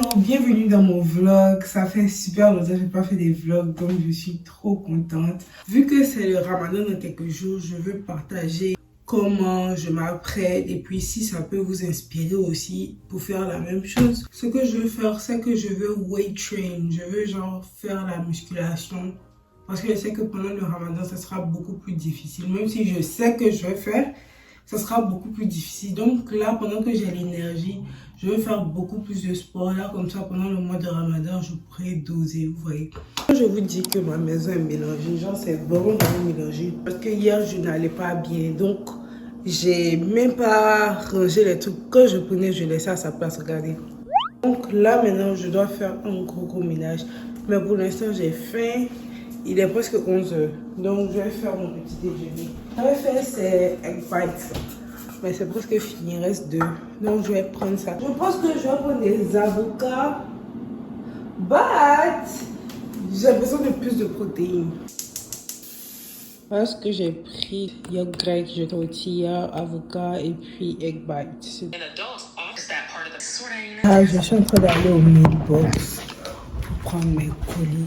Hello, bienvenue dans mon vlog. Ça fait super longtemps que je n'ai pas fait des vlogs, donc je suis trop contente. Vu que c'est le ramadan dans quelques jours, je veux partager comment je m'apprête et puis si ça peut vous inspirer aussi pour faire la même chose. Ce que je veux faire, c'est que je veux weight train. Je veux genre faire la musculation parce que je sais que pendant le ramadan, ça sera beaucoup plus difficile. Même si je sais que je vais faire, ça sera beaucoup plus difficile. Donc là, pendant que j'ai l'énergie, je vais faire beaucoup plus de sport. Là, comme ça, pendant le mois de Ramadan, je pourrai doser, vous voyez. Quand je vous dis que ma maison est mélangée, genre c'est vraiment mélangé. Parce que hier, je n'allais pas bien. Donc, j'ai même pas rangé les trucs. Quand je prenais, je laissais à sa place, regardez. Donc là, maintenant, je dois faire un gros ménage. Mais pour l'instant, j'ai faim. Il est presque 11 h. Donc, je vais faire mon petit déjeuner. Je vais faire ces egg bites. Mais c'est presque fini, il reste 2. Donc, je vais prendre ça. Je pense que je vais prendre des avocats. But, j'ai besoin de plus de protéines. Parce que j'ai pris yogurt grec, je tortilla, avocat et puis egg bites. Ah, je suis en train d'aller au mailbox pour prendre mes colis.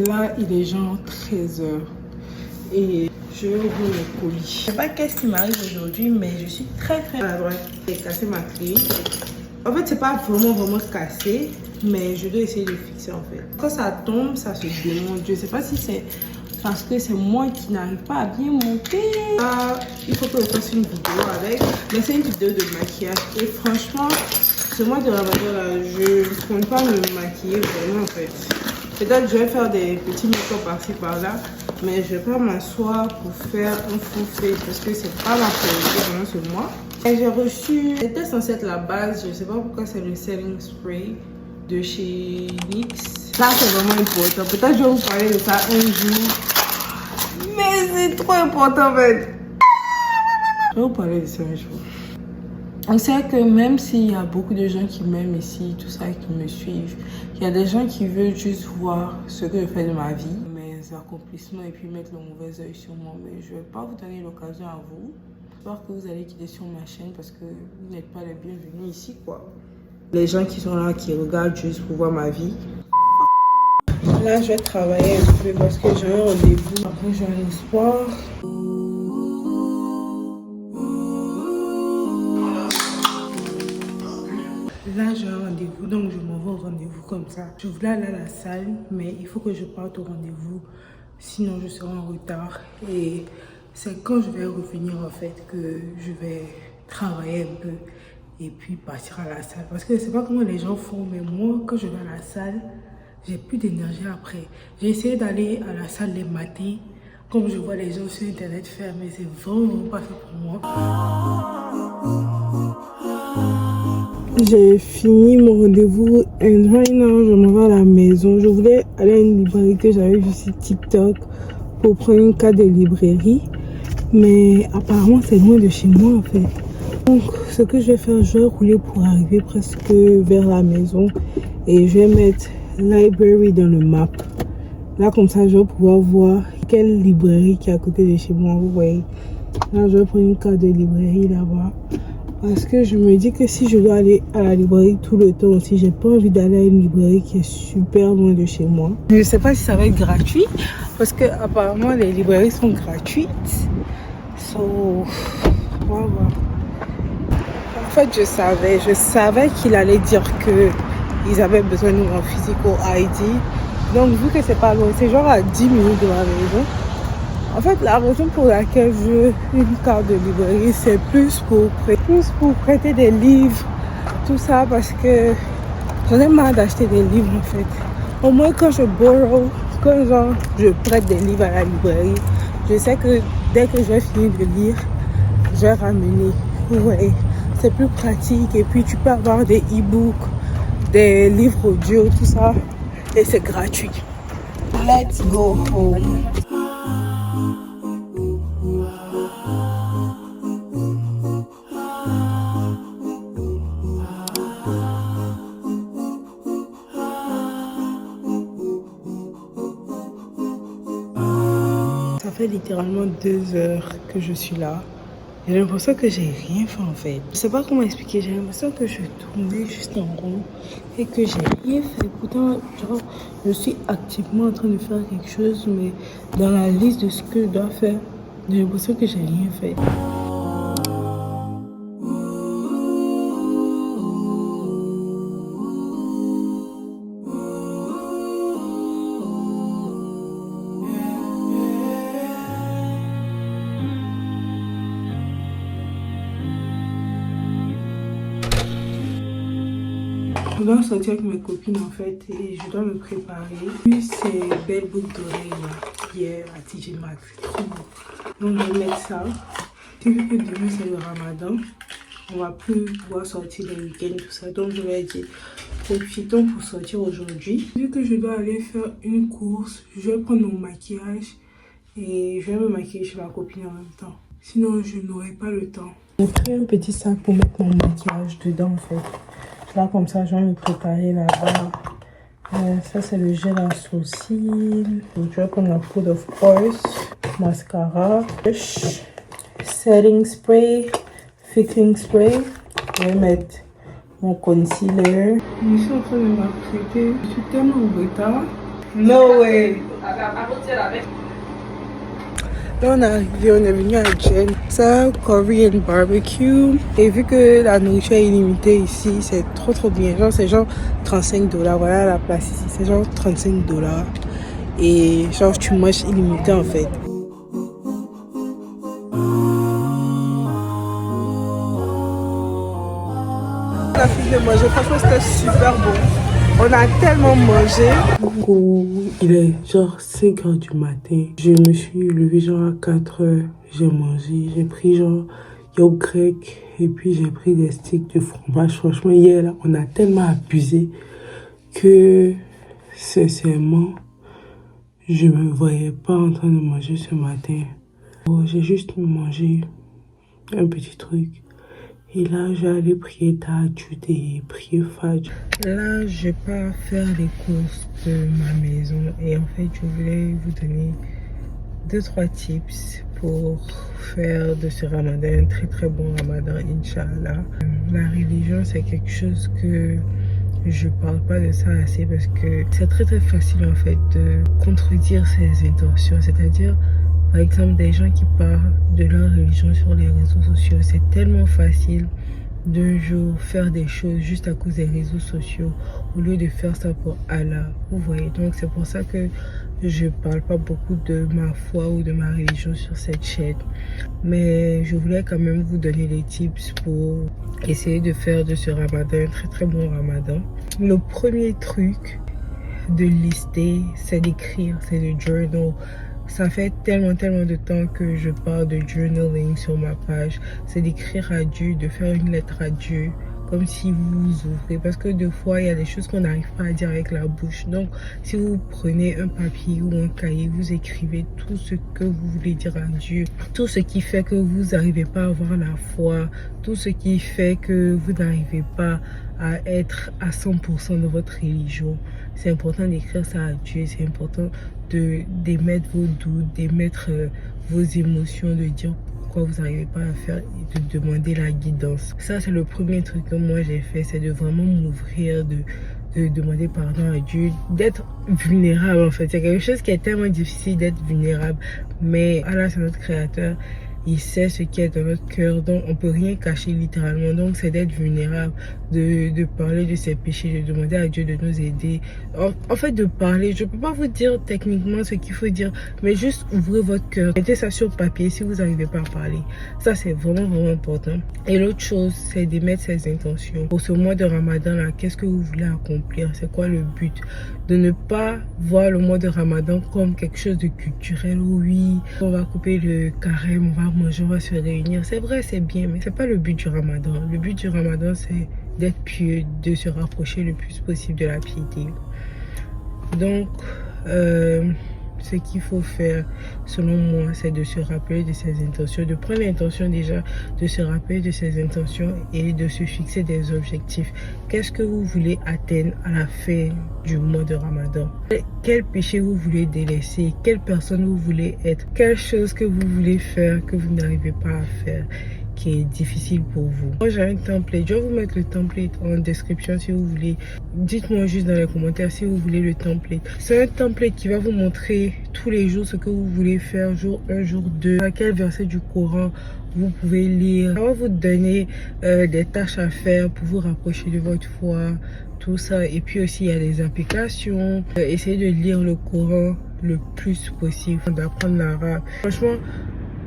Là, il est genre 13 h et je ouvre le colis. Je sais pas qu'est-ce qui m'arrive aujourd'hui, mais je suis très maladroite. J'ai cassé ma clé. En fait, c'est pas vraiment cassé, mais je dois essayer de fixer en fait. Quand ça tombe, ça se démonte. Je sais pas si c'est parce que c'est moi qui n'arrive pas à bien monter. Il faut que je fasse une vidéo avec. Mais c'est une vidéo de maquillage. Et franchement, ce mois de Ramadan là, je ne compte pas me maquiller vraiment en fait. Peut-être que je vais faire des petits make-up par-ci par-là, mais je vais pas m'asseoir pour faire un full face parce que c'est pas ma priorité pendant ce mois. Et j'ai reçu, c'était censé être la base, je sais pas pourquoi c'est le setting spray de chez NYX. Ça c'est vraiment important, peut-être que je vais vous parler de ça un jour, mais c'est trop important en fait. Je vais vous parler de ça un jour. On sait que même s'il y a beaucoup de gens qui m'aiment ici, tout ça, qui me suivent, il y a des gens qui veulent juste voir ce que je fais de ma vie, mes accomplissements et puis mettre le mauvais œil sur moi. Mais je ne vais pas vous donner l'occasion à vous. J'espère que vous allez quitter sur ma chaîne parce que vous n'êtes pas les bienvenus ici, quoi. Les gens qui sont là, qui regardent juste pour voir ma vie. Là, je vais travailler un peu parce que j'ai un rendez-vous. Après, j'ai un espoir. Là, j'ai un rendez-vous, donc je m'en vais au rendez-vous comme ça. Je voulais aller à la salle, mais il faut que je parte au rendez-vous, sinon je serai en retard. Et c'est quand je vais revenir, en fait, que je vais travailler un peu et puis partir à la salle. Parce que je ne sais pas comment les gens font, mais moi, quand je vais à la salle, j'ai plus d'énergie après. J'ai essayé d'aller à la salle les matins, comme je vois les gens sur Internet faire, mais c'est vraiment pas fait pour moi. J'ai fini mon rendez-vous et right now je m'en vais à la maison. Je voulais aller à une librairie que j'avais vue sur TikTok pour prendre une carte de librairie. Mais apparemment c'est loin de chez moi en fait. Donc ce que je vais faire, je vais rouler pour arriver presque vers la maison. Et je vais mettre library dans le map. Là comme ça je vais pouvoir voir quelle librairie qui est à côté de chez moi. Vous voyez. Là je vais prendre une carte de librairie là-bas. Parce que je me dis que si je dois aller à la librairie tout le temps aussi, j'ai pas envie d'aller à une librairie qui est super loin de chez moi. Je ne sais pas si ça va être gratuit, parce que apparemment les librairies sont gratuites. So, voilà. En fait, je savais qu'il allait dire que ils avaient besoin de mon physical ID. Donc vu que c'est pas loin, c'est genre à 10 minutes de ma maison. En fait, la raison pour laquelle je veux une carte de librairie, c'est plus pour prêter des livres, tout ça, parce que j'en ai marre d'acheter des livres en fait. Au moins quand je borrow, quand genre, je prête des livres à la librairie, je sais que dès que je vais finir de lire, je vais ramener. Ouais, c'est plus pratique et puis tu peux avoir des e-books, des livres audio, tout ça, et c'est gratuit. Let's go home. fait littéralement 2 heures que je suis là. J'ai l'impression que j'ai rien fait en fait. Je sais pas comment expliquer, j'ai l'impression que je tournais juste en rond et que j'ai rien fait. Pourtant, genre, je suis activement en train de faire quelque chose, mais dans la liste de ce que je dois faire, j'ai l'impression que j'ai rien fait. Je dois sortir avec mes copines en fait et je dois me préparer. Puis ces belles boucles d'oreilles là, hier à TJ Maxx, c'est trop beau. Donc je vais mettre ça. Vu que demain c'est le ramadan, on va plus pouvoir sortir les week-ends, tout ça. Donc je vais dire, profitons pour sortir aujourd'hui. Vu que je dois aller faire une course, je vais prendre mon maquillage et je vais me maquiller chez ma copine en même temps. Sinon je n'aurai pas le temps. J'ai pris un petit sac pour mettre mon maquillage dedans en fait. Là, comme ça, je vais me préparer là-bas. Ça, c'est le gel à sourcils. Donc, je vais prendre la poudre of course. Mascara. Setting spray. Fixing spray. Je vais mettre mon concealer. Je suis en train de m'apprêter. Je suis tellement en retard. No way! Là, on est arrivé, on est venu à Jen. Ça, Korean barbecue. Et vu que la nourriture est illimitée ici, c'est trop bien. Genre, c'est genre $35. Voilà la place ici. C'est genre $35. Et genre, tu manges illimité en fait. La fille de manger, franchement, c'était super bon. On a tellement mangé. Il est genre 5 heures du matin. Je me suis levée genre à 4 heures. J'ai mangé. J'ai pris genre yogurt grec. Et puis j'ai pris des sticks de fromage. Franchement, hier, là, on a tellement abusé que sincèrement, je me voyais pas en train de manger ce matin. J'ai juste mangé un petit truc. Et là, je vais aller prier Tahajjud et prier Fajr. Là, je pars faire les courses de ma maison. Et en fait, je voulais vous donner 2-3 tips pour faire de ce ramadan un très bon ramadan, Inch'Allah. La religion, c'est quelque chose que je parle pas de ça assez parce que c'est très facile en fait de contredire ses intentions. C'est-à-dire, par exemple, des gens qui parlent de leur religion sur les réseaux sociaux, c'est tellement facile de faire des choses juste à cause des réseaux sociaux au lieu de faire ça pour Allah. Vous voyez, donc c'est pour ça que je parle pas beaucoup de ma foi ou de ma religion sur cette chaîne. Mais je voulais quand même vous donner des tips pour essayer de faire de ce ramadan un très bon ramadan. Le premier truc de lister, c'est d'écrire, c'est de journal. Ça fait tellement de temps que je parle de journaling sur ma page. C'est d'écrire à Dieu, de faire une lettre à Dieu, comme si vous ouvrez. Parce que des fois, il y a des choses qu'on n'arrive pas à dire avec la bouche. Donc, si vous prenez un papier ou un cahier, vous écrivez tout ce que vous voulez dire à Dieu. Tout ce qui fait que vous n'arrivez pas à avoir la foi. Tout ce qui fait que vous n'arrivez pas à être à 100% de votre religion. C'est important d'écrire ça à Dieu. C'est important d'émettre vos doutes, d'émettre vos émotions, de dire pourquoi vous n'arrivez pas à faire et de demander la guidance. Ça, c'est le premier truc que moi j'ai fait, c'est de vraiment m'ouvrir, de demander pardon à Dieu, d'être vulnérable en fait. C'est quelque chose qui est tellement difficile d'être vulnérable, mais Allah, c'est notre créateur. Il sait ce qui est dans notre cœur, donc on peut rien cacher littéralement. Donc c'est d'être vulnérable, de parler de ses péchés, de demander à Dieu de nous aider. En fait, de parler, je peux pas vous dire techniquement ce qu'il faut dire, mais juste ouvrez votre cœur. Mettez ça sur papier si vous n'arrivez pas à parler. Ça, c'est vraiment important. Et l'autre chose, c'est de mettre ses intentions. Pour ce mois de Ramadan là, qu'est-ce que vous voulez accomplir? C'est quoi le but? De ne pas voir le mois de Ramadan comme quelque chose de culturel. Oui, on va couper le carême, on va manger, on va se réunir. C'est vrai, c'est bien, mais c'est pas le but du Ramadan. Le but du Ramadan, c'est d'être pieux, de se rapprocher le plus possible de la piété. Donc, ce qu'il faut faire, selon moi, c'est de se rappeler de ses intentions, de prendre l'intention déjà, de se rappeler de ses intentions et de se fixer des objectifs. Qu'est-ce que vous voulez atteindre à la fin du mois de Ramadan? Quel péché vous voulez délaisser? Quelle personne vous voulez être? Quelle chose que vous voulez faire que vous n'arrivez pas à faire, qui est difficile pour vous? Moi j'ai un template, je vais vous mettre le template en description si vous voulez. Dites-moi juste dans les commentaires si vous voulez le template. C'est un template qui va vous montrer tous les jours ce que vous voulez faire, jour 1, jour 2, à quel verset du Coran vous pouvez lire. Ça va vous donner des tâches à faire pour vous rapprocher de votre foi, tout ça. Et puis aussi il y a des applications. Essayez de lire le Coran le plus possible, d'apprendre l'arabe. Franchement,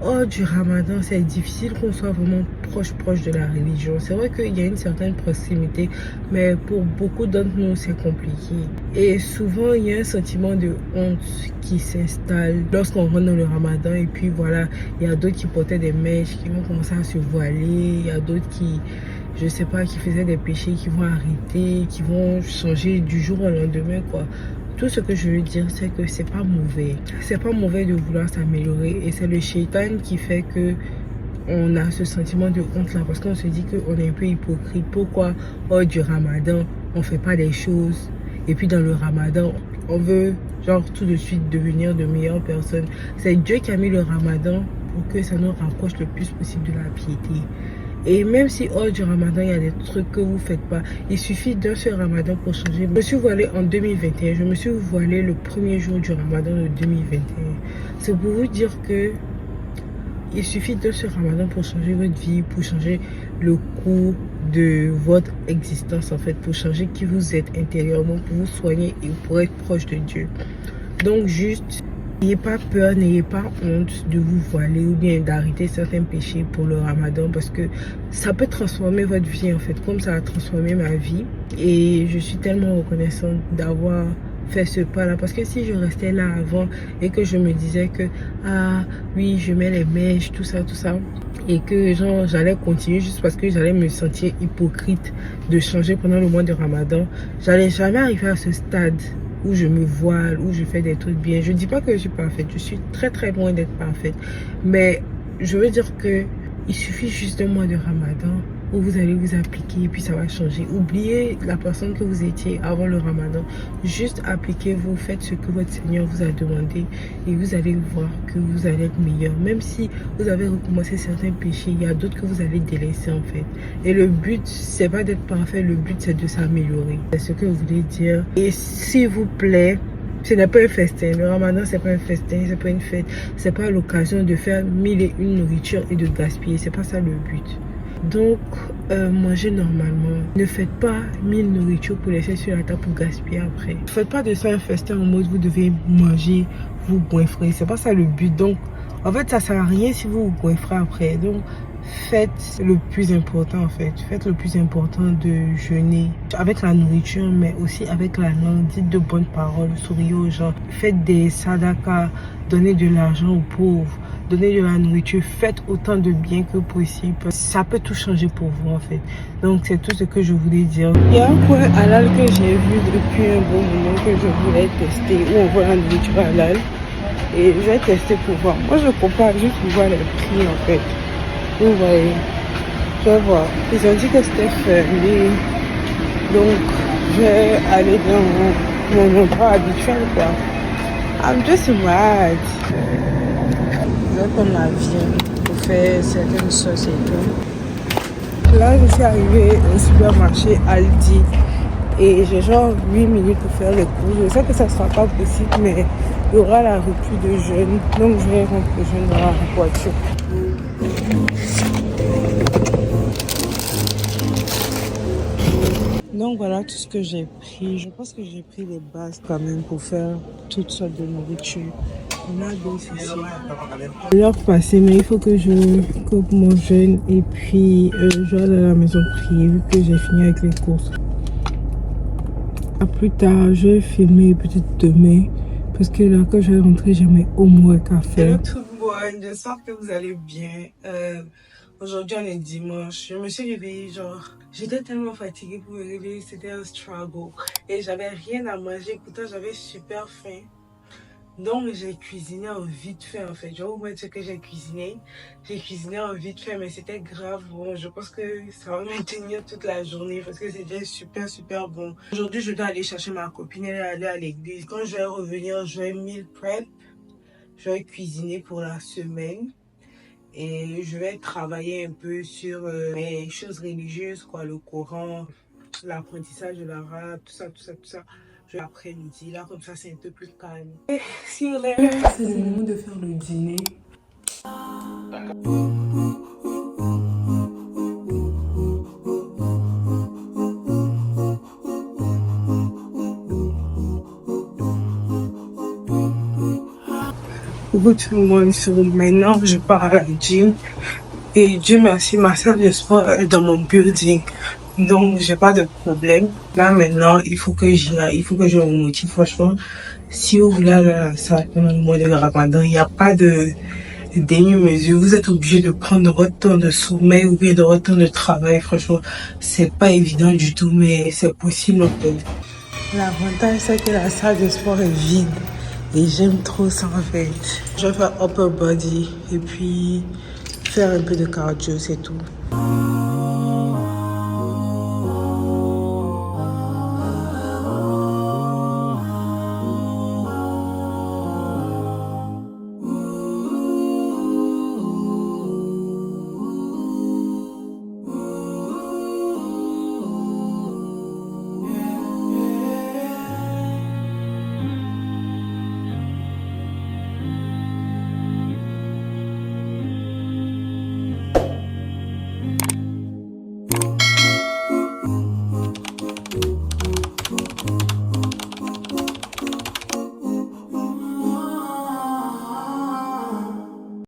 hors du Ramadan, c'est difficile qu'on soit vraiment proche de la religion. C'est vrai qu'il y a une certaine proximité, mais pour beaucoup d'entre nous, c'est compliqué. Et souvent, il y a un sentiment de honte qui s'installe lorsqu'on rentre dans le Ramadan. Et puis voilà, il y a d'autres qui portaient des mèches, qui vont commencer à se voiler. Il y a d'autres qui, je sais pas, qui faisaient des péchés, qui vont arrêter, qui vont changer du jour au lendemain, quoi. Tout ce que je veux dire, c'est que c'est pas mauvais. C'est pas mauvais de vouloir s'améliorer. Et c'est le shaitan qui fait que on a ce sentiment de honte là. Parce qu'on se dit qu'on est un peu hypocrite. Pourquoi hors du Ramadan, on fait pas des choses? Et puis dans le Ramadan, on veut genre tout de suite devenir de meilleures personnes. C'est Dieu qui a mis le Ramadan pour que ça nous rapproche le plus possible de la piété. Et même si hors du Ramadan, il y a des trucs que vous ne faites pas, il suffit d'un seul Ramadan pour changer. Je me suis voilée en 2021. Je me suis voilée le premier jour du Ramadan de 2021. C'est pour vous dire que il suffit d'un seul Ramadan pour changer votre vie, pour changer le cours de votre existence en fait, pour changer qui vous êtes intérieurement, pour vous soigner et pour être proche de Dieu. Donc juste, n'ayez pas peur, n'ayez pas honte de vous voiler ou bien d'arrêter certains péchés pour le Ramadan parce que ça peut transformer votre vie en fait, comme ça a transformé ma vie. Et je suis tellement reconnaissante d'avoir fait ce pas là parce que si je restais là avant et que je me disais que ah oui je mets les mèches tout ça et que genre j'allais continuer juste parce que j'allais me sentir hypocrite de changer pendant le mois de Ramadan, j'allais jamais arriver à ce stade où je me voile, où je fais des trucs bien. Je dis pas que je suis parfaite, je suis très loin d'être parfaite, mais je veux dire que il suffit juste d'un mois de Ramadan où vous allez vous appliquer et puis ça va changer. Oubliez la personne que vous étiez avant le Ramadan, juste appliquez-vous, faites ce que votre Seigneur vous a demandé et vous allez voir que vous allez être meilleur. Même si vous avez recommencé certains péchés, il y a d'autres que vous allez délaisser en fait. Et le but, c'est pas d'être parfait, le but c'est de s'améliorer. C'est ce que vous voulez dire. Et s'il vous plaît, ce n'est pas un festin. Le Ramadan, c'est pas un festin, c'est pas une fête. C'est pas l'occasion de faire 1001 nourritures et de gaspiller. C'est pas ça le but. Donc, mangez normalement. Ne faites pas 1000 nourritures pour laisser sur la table pour gaspiller après. Ne faites pas de ça un festin en mode vous devez manger, vous goinfrer. C'est pas ça le but. Donc, en fait, ça sert à rien si vous vous goinfrez après. Donc, faites le plus important en fait. Faites le plus important de jeûner avec la nourriture mais aussi avec la langue. Dites de bonnes paroles, souriez aux gens. Faites des sadakas, donnez de l'argent aux pauvres, donnez de la nourriture, faites autant de bien que possible. Ça peut tout changer pour vous en fait. Donc c'est tout ce que je voulais dire. Il y a un coin halal que j'ai vu depuis un bon moment que je voulais tester où on voit la nourriture halal. Et je vais tester pour voir. Moi je compare juste pour voir les prix en fait. Vous voyez, je vais voir. Ils ont dit que c'était fermé. Donc, je vais aller dans mon endroit habituel, quoi. I'm just mad. Je vais prendre la viande pour faire certaines sauces et tout. Là, je suis arrivée au supermarché Aldi. Et j'ai genre 8 minutes pour faire le cours. Je sais que ça ne sera pas possible, mais il y aura la rupture de jeûne. Donc, je vais rentrer le jeûne dans la voiture. Donc voilà tout ce que j'ai pris. Je pense que j'ai pris les bases quand même pour faire toutes sortes de nourriture. On a deux ici. L'heure passée, mais il faut que je coupe mon jeûne et puis je vais aller à la maison prier vu que j'ai fini avec les courses. À plus tard, je vais filmer peut-être demain parce que là quand je vais rentrer, j'ai mes homework à faire. Hello tout le monde, j'espère que vous allez bien. Aujourd'hui on est dimanche, je me suis réveillée genre, j'étais tellement fatiguée pour me réveiller, c'était un struggle et j'avais rien à manger, pourtant j'avais super faim. Donc j'ai cuisiné en vite fait en fait. Je vais vous mettre ce que j'ai cuisiné. J'ai cuisiné en vite fait, mais c'était grave bon. Je pense que ça va me tenir toute la journée parce que c'était super bon. Aujourd'hui, je dois aller chercher ma copine, elle est allée à l'église. Quand je vais revenir, je vais meal prep. Je vais cuisiner pour la semaine. Et je vais travailler un peu sur mes choses religieuses, quoi, le Coran, l'apprentissage de l'arabe, tout ça. L'après-midi, là, comme ça, c'est un peu plus calme. See you later. C'est le moment de faire le dîner. Good morning. So maintenant, je pars à la gym. Et Dieu merci, ma salle de sport est dans mon building. Donc, j'ai pas de problème. Là, maintenant, il faut que j'y aille. Il faut que je me motive. Franchement, si vous voulez aller à la salle pendant le mois de Ramadan, il n'y a pas de demi-mesure. Vous êtes obligé de prendre votre temps de sommeil ou bien de votre temps de travail. Franchement, c'est pas évident du tout, mais c'est possible en fait. L'avantage, c'est que la salle de sport est vide. Et j'aime trop ça en fait. Je vais faire upper body et puis faire un peu de cardio, c'est tout.